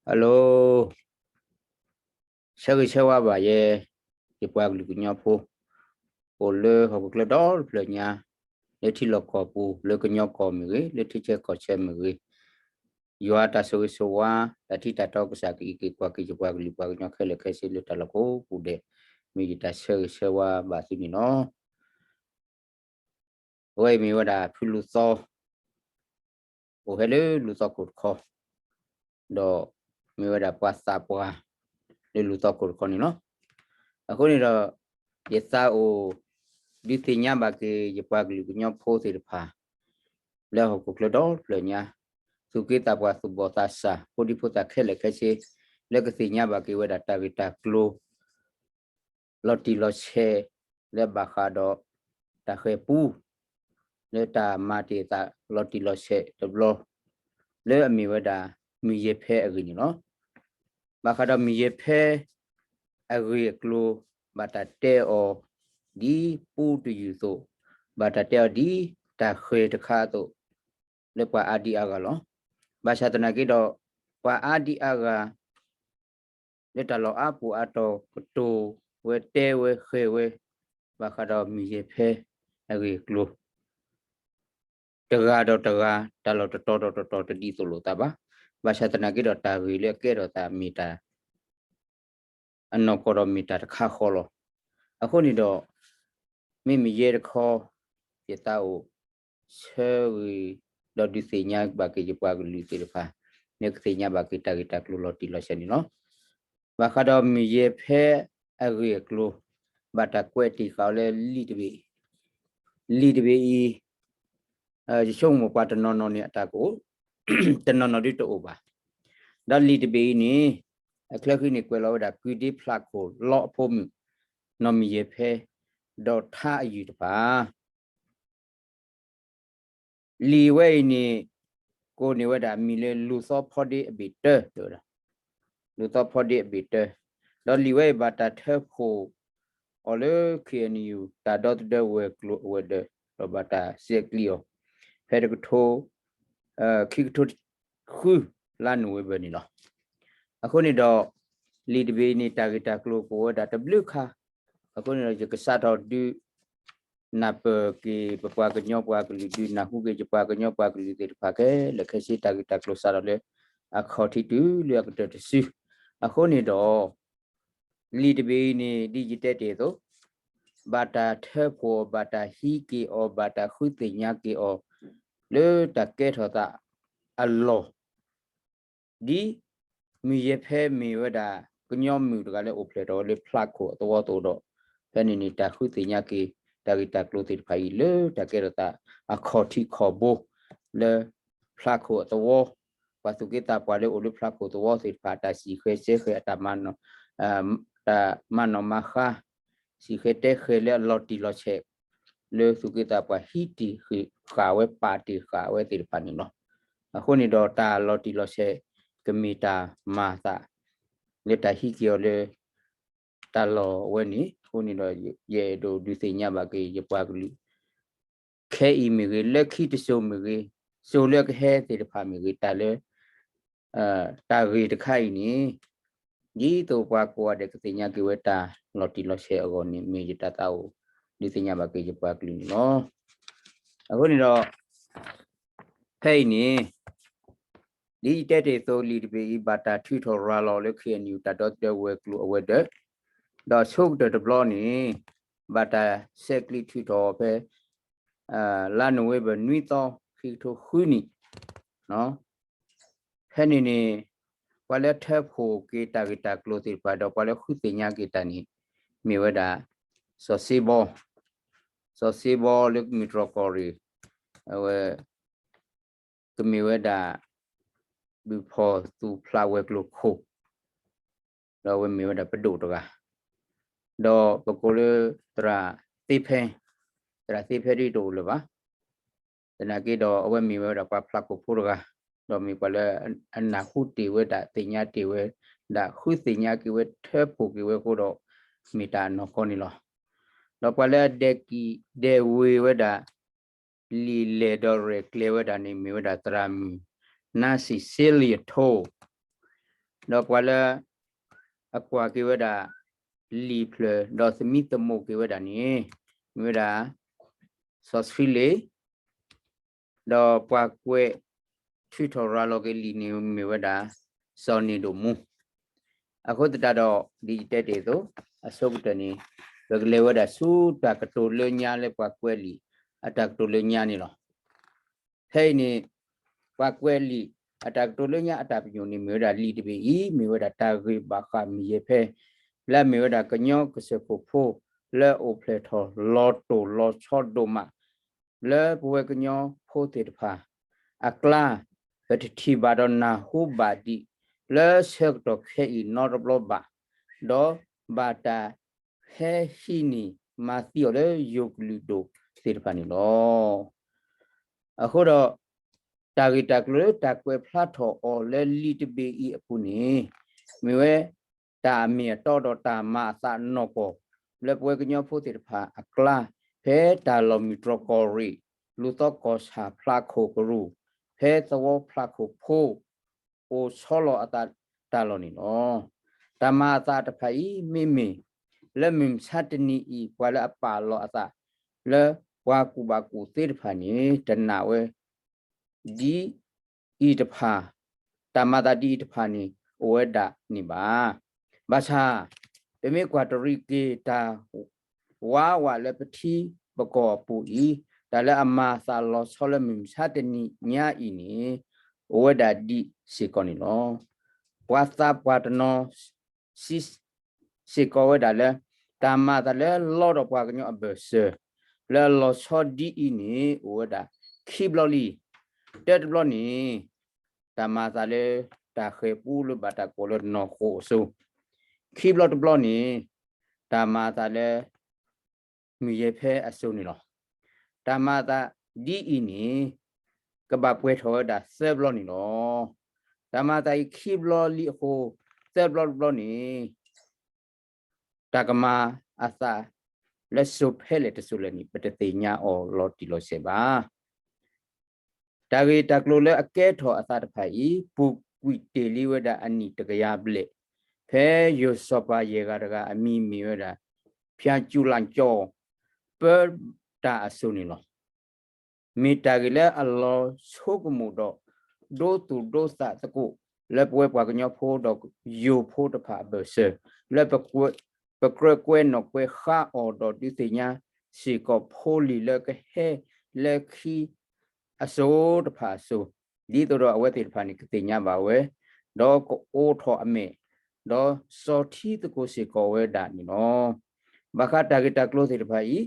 ฮัลโหลเชื่อเชื่อว่าบ่ายจะไปกลุ่มเงาพูโอเล่เขาก็เลยดอลเลยเนี่ยเลที่เราขอปูเลยก็เงาขอมือเลที่เจ้าขอเชื่อมือยัวตาสวยว่าแต่ที่ตาตอกสักอีกว่ากี่จะไปกลุ่มเงาแค่เล็กแค่สิเลตาละกูปูเดมีตาเชื่อว่าบ่ายที่นี่เนาะเว้ยมีว่าดาพิลุโซโอเฮเลลุโซกุดคอดอมีว่าดาปัสสาวะเลลุโซกุดคอนี่เนาะအခုနေတော့ယစာအိုဒီတင်ညာဘာကေယပွားကလေးကညဖိုးစီဖာလဲဟောကုကလတော့လညာသူကေတာပွားသူဘောတာစာပိုဒီပိုတာခဲလက်ခဲချေလက်ကစီညာဘာကေဝဒတာဂီတာကလိုလော်တီလော်ချေလက်ဘာခါတော့တာခဲပူလက်တာမာတီတာလော်တီလော်ချေတဘလောလဲအမီဝဒမီရဖဲအကင်းနော်ဘာခါတော့မီရဖဲအဂီကလိုဘာတာတဲအောဒီပူတူယူဆိုဘာတာတဲဒီတာခဲတခါတော့လက်ပွားအာဒီအာကလောဘာသာတနာကိတော့ပွားအာဒီအာကလက်တလောအပူအတော်ကတူဝဲတဲဝဲခဲဝဲဘာခါတော့မီရဖဲအဂီကလိုတကားတော့တကားတလောတော်တဒီဆိုလို့တာပါဘာသာတနာကိတော့တာဂီလက်ကဲတော့တာမီတာအနောကောရမီတာတခါခေါ်လို့အခုနေတော့မိမိရဲ့ခေါ်ပြတာကိုချဲဝီတော့ဒီစညာဘာကေပွားကလူစီဖာနေကစညာဘာကေတာဂီတာကလိုလော်တီလော်ရှင်နော်ဘာခါတော့မိရဲ့ဖဲအဂီကလိုဘာတာကွဲတီခေါ်လေလီတဘီရှုံမပွားတနော်နော်နဲ့အတာကိုတနော်နော်ဒီတော့ပါဒါလီတဘီနေအခလက်ခိနေကွဲလောဒါကွီဒီဖလက်ကိုလော့ဖို့နော်မိရဲ့ဖဲဒေါ်ထားအယူတပါလီဝဲနေကိုနေဝဲတာမီလေလူစောဖော်ဒီအဘီတာတို့လားလူစောဖော်ဒီအဘီတာဒေါ်လီဝဲဘာတာထဲဖို့အော်လေခေနီယူတာဒေါ်တဲ့ဝဲကလိုဝဲတဲ့တော့ဘာတာစက်ကလီယိုဖဲတကထိုခိကထိုခုလာနဝဲဘနီလားအခုနေတော့လီဒဘီနေတာဂီတာကလိုကိုဒါတဘလခါအခုနေတော့ကစားတော့ဒီနာပကေပပွားကညောပွားကလူဒီနာဟုကေကြပွားကညောပွားကလူတေဖာကေလက်ခရှိတာဂီတာကလိုစားတော့လေအခါတီတူလျက်တတစီအခုနေတော့လီဒဘီနေဒီဂျစ်တက်တေတော့ဘာတာထဲဖို့ဘာတာဟီကေအောဘာတာခုတိညာကေအောလေတကဲထောတာအလောဒီမီရဖဲမီဝဒါကညောမူတကလည်းအိုဖလက်တော့လေဖလက်ကိုတော့တော့ဖဲနေနေတာခုတိညာကေတာဂီတာကလိုတိဖိုင်လေတကဲတော့အခါတီခေါ်ဖို့လေဖလက်ကိုတော့ဝါစုကေတာပွားလေအိုလေဖလက်ကိုတော့စိဖာတာစီခဲစေခဲအတမန်နော်တာမနောမခါစီခဲတဲ့ခဲလေလော်တီလော်ချက်လေစုကေတာပွားဟီတီခါဝဲပါတီခါဝဲတိဖာနီနော်အခုနေတော့တာလော်တီလော်ချက်ကမီတာမာတာလက်တာဟီကီယောလေတာလောဝဲနီခုနေတော့ရေဒိုဒီစညာဘာကေရပွားကလူခဲအီမီရေလက်ခိတဆိုမီရေဆိုလက်ခဲတေတဖာမီရေတာလေတာရေတခိုင်နီဒီတော့ပွားကွာတဲ့စညာကေဝတာလော်တီလော်ချက်အကောနီမီတာတာကိုဒီစညာဘာကေရပွားကလူနော်အခုနေတော့ဟဲ့နီဒီတဲ့တဲ့ဆိုလီဒီဘီဘာတာထီထော်ရာလော်လက်ခေနီတာတော့တဲ့ဝဲကလူအဝဲတဲ့တော့ဆုတ်တဲ့ဘလော့နီဘာတာဆက်ကလီထီထော်ပဲလာနဝဲဘနွီတော့ခီထိုခူနီနော်ဟဲ့နီဝါလက်ထက်ဖို့ကေတာဂီတာကလိုတီပါတော့ဝါလက်ခုတင်ညာကေတာနီမြေဝဒါစောစီဘောလက်မီထရကောရီဝဲကမြေဝဒါbefore to flower glow ko do we me da padu to ga do pokole tra ti phe ri do lo ba tana ke do awe me da pa plak ko phu ga do me pa le anna hu ti we da ti nya ti we da hu ti nya ki we the phu ki we ko do me ta no ko ni lo do pa le de we da li le do re kle we da ni me da tra mi နာစီဆီလီယထို ดอกว่าละอากว่ากี่ว่าดาลีเพลดอกสมิตโมกี่ว่าดานี่มีว่าดาซอสฟิเลดอกปากเวทวิทอราโลเกลีนี่มีว่าดาซอนิโดมูအခုတတော့ဒီတက်တွေဆိုအစုပ်တနေဘယ်ကလေးဝဒဆူတာကတိုလညာလဲပွားကွဲလီအတက်တိုလညာနေလောဟဲ့နေပွားကွဲလီအတက်တိုလညာအတက်ပြညိုနေမြေဒါလီတပီဤမြေဝဒတာဂိဘာခမီရဖဲလက်မြေဝဒကညောကစဖို့ဖို့လဲအိုဖလက်ထောလော်တိုလော်ချော့ဒိုမလဲဘဝကညောဖို့တေတဖာအကလာကတိဘာဒနာဟူဘာဒီလဲဆက်တော့ခဲဤနော်ဘလောဘာဒေါ်ဘာတာဟဲဟီနီမာသီရယုကလူတိုစေတဖာနီလောအခုတော့တာဂီတာကလတာကွယ်ဖလတ်ထော်အော်လဲလီတပီဤအခုနေမြေဝဲတာမီတော့တာမအစနော့ကောလက်ပွဲကညောဖို့တေတဖာအကလာဖဲတာလောမီထရကောရီလူတော့ကောစာဖလာခိုကရူဖဲသဝဖလာခိုဖိုโอชอลอตาตาลอนี่เนาะตามาตาตะไผมิและมิมชัตนีอีกว่าละปาลอตาและวากูบากูเตตะผานี่ตนาเวดีอีตะผาตามาตาดีตะผานี่โอเวดานี่บาบาชาเปเมกวาตริเกตาวาและปฏิบกอปูอีแต่ละอามาซาลอชอลมิมชัตนีญาอีนี่โอเวดาดีสิกอนี่เนาะวาซาปวาตโนซิสิกอเวดาเลตามาตาเลลอดปวากญอเบเซเลลอชอดีอีนี่โอเวดาคีบลอลีเต็ดบลอนี่ตามาตาเลตาเคปูลบาตาโกลนอโคซูคีบลอดบลอนี่ตามาตาเลมีเยเพอซูนี่เนาะตามาตาดีอีนี่กบาป่วยทอดาเซบลอนี่เนาะตามาตาคีบลอลีโคเซบลอดบลอนี่ตากมาอาซาและสุเพเลตสุเลนี่ปะติญาออลอติโลเซบาตาเกตากโลเลอเกทออาซาตะไผปุกุเตลีเวดาอันนี้ตะกยาเบลเพยโสปาเยกาตะกาอมีมีเวดาพยาจุลันจอเปตาอสุนี่เนาะมีตาเกเลอัลลอฮ์โชกมุดโดตุโดสะตะกุและป่วยปากญอโพดอกยูโพตะผาเบเซและปะกวยปะเกรกวยนอกวยข้าออดอดิติญาสิกอโพลีและกะเฮและคีอโซตะผาโซดีตัวอเวติตะผานิกติญาบาเวดอกโอทออเมดอซอทีตะกุสิกอเวดานี่เนาะบะคาตากิตะกโลติตะผาอี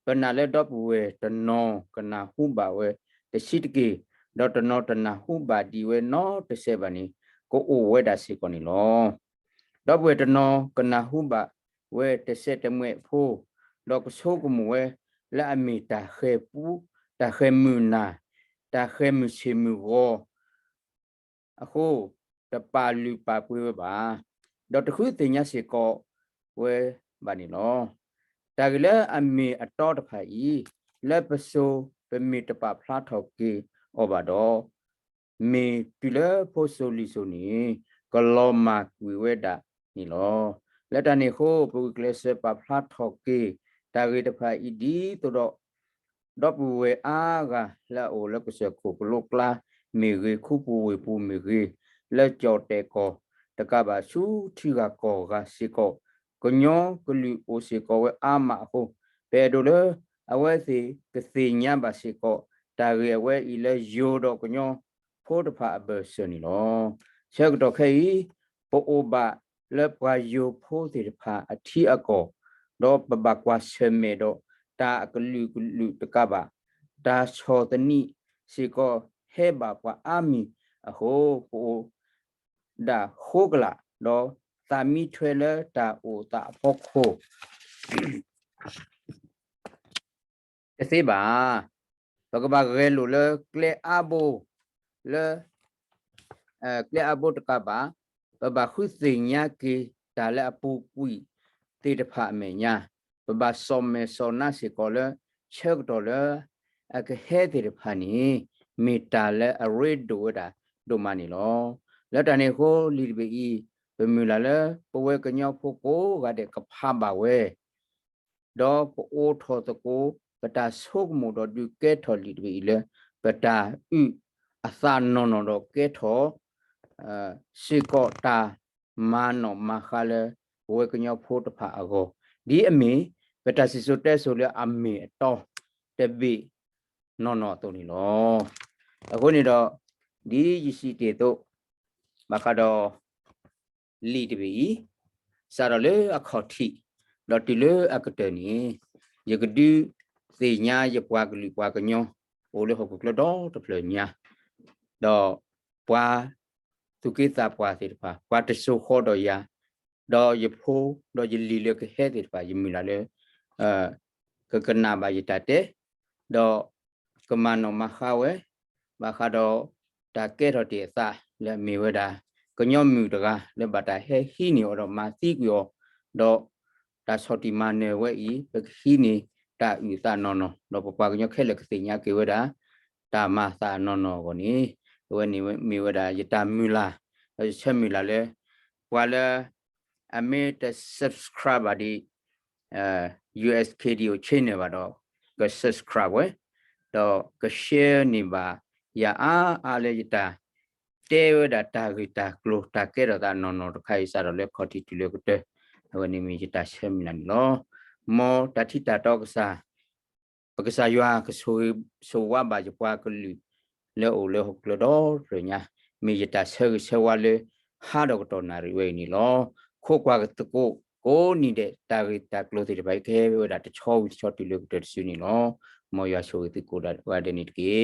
ปนาเลดอปเวตนอกนาหูบาเวตะชิตกีดอตนอตนาหูบาดีเวนอตะเซบานีโกโอเวดาสิกอนี่เนาะดอเวตนอกนาหูบาเวตะเซตะเมโพดอกโชกมเวและอเมตาเคปูตาเคมุนาตาเคมุชิมุโกอะโคตะปาลุปาปุเวบาดอตะคุติญาสิกอเวบานี่เนาะตากเลอเมอตอตะไผและปะโซเปเมตะปาพลาทอเกอบาดอเมตุเลโพโซลิโซนีกลอมากุเวดานี่เนาะและตานี่โคปุกเลเซปาพลาทอเกตาเกตะไผอีดีตอดอปเวอากาและโอและกุเสโคกโลกลาเมเรคุปูเวปูเมเรและจอเตโกตะกะบาชูทิกาโกกาสิโกกญอกลุโอสิโกเวอามาโคเปโดเลอเวสิกสิญาบาสิโกตาเรเวอีเลโยดอกญอโพตะผาเบเซนี่เนาะเชกดอกเคอีโปโอบาและปวาโยโพติตะผาอธิอโกดอปะบากวาเชเมดอตากลุตะกะบาตาชอตนีสิโกเฮบากวาอามีอโหโปดาโคกละดอตามีทเวเลตาโอตาพกโคเอซิบาปะกะบาเรลุเลเคลอาโบเลเคลอาโบตะกะบาปะบาคุสิญาเกตาและปูกุยติตะผะเมญาปะบาซอมเมซอนาสิโกเลเชกดอเลอะกะเฮติตะผะนีเมตาและอเรโดดาโดมานี่ลอ แล้วตอนนี้เขาลีดไปอีเป็นมือละเลยปวยกันยอพวกโก้ก็เด็กกับพาบ่าวเวดอกโอทอตะโกปตาสุกหมูดอดูเกทอลีดไปอีเลยปตาอุอาสานนนดอกเกทอสิกอตามานอมาคาเลปวยกันยอพวกตะพาอโกดีอเมปตาสิสุเตสุเลอเมตอเตบีนอนอตัวนี้เนาะအခုနေတော့ဒီရရှိတဲ့တော့မကတော့လီတပီစားတော့လေအခါတိတော့တီလေအကတနီယကဒူစေညာယပွားကလီပွားကညောโอလေဟုတ်ကလတော့တဖလညာတော့ပွားသူကိတာပွားစီတပါပွားတဆူခေါ်တော့ရတော့ယဖိုးတော့ယလီလေကဟဲတဲ့ပါယမီလာလေကကနာပါယတတဲ့တော့ကမနောမခဝဲဘာခတော့တာကဲတော့တဲ့စာလေမေဝဒါကညောမြူတကားလေဘတာဟဲဟီနီတော့မာစီကျော်တော့တာဆော်တီမာနေဝဲဤပခီနီတာဤစာနော်နော်တော့ပပကညောခဲလကစညာကေဝဒါတာမစာနော်နော်ကိုနီဝဲနီမေဝဒါယတာမူလာချက်မူလာလေဝါလာအမေတ subscriber ဒီUSKD ကိုချိန်နေပါတော့က subscribe ဝဲတော့က share နေပါယာအားလေယတာတေဝဒတာဂီတာကလိုတာကေရတာနော်နော်တခိုင်စားတော့လေခေါတီတူလေကတဲ့ဝနေမီတာရှမ်လန်လောမောတတိတာတော့ကစားပကစားရွာကဆိုဝဘာကြပွားကလူလေအိုလေဟုတ်လတော့ရညာမီတာဆဲဝါလေဟာတော့တော်နာရီဝဲနီလောခိုးကွာကတကိုနေတဲ့တာဂီတာကလိုတီဘိုက်ခဲဝဒတချောတူလေကတဲ့ဆူနီလောမောရွာဆိုတီကိုဒါဝဒနီတကေ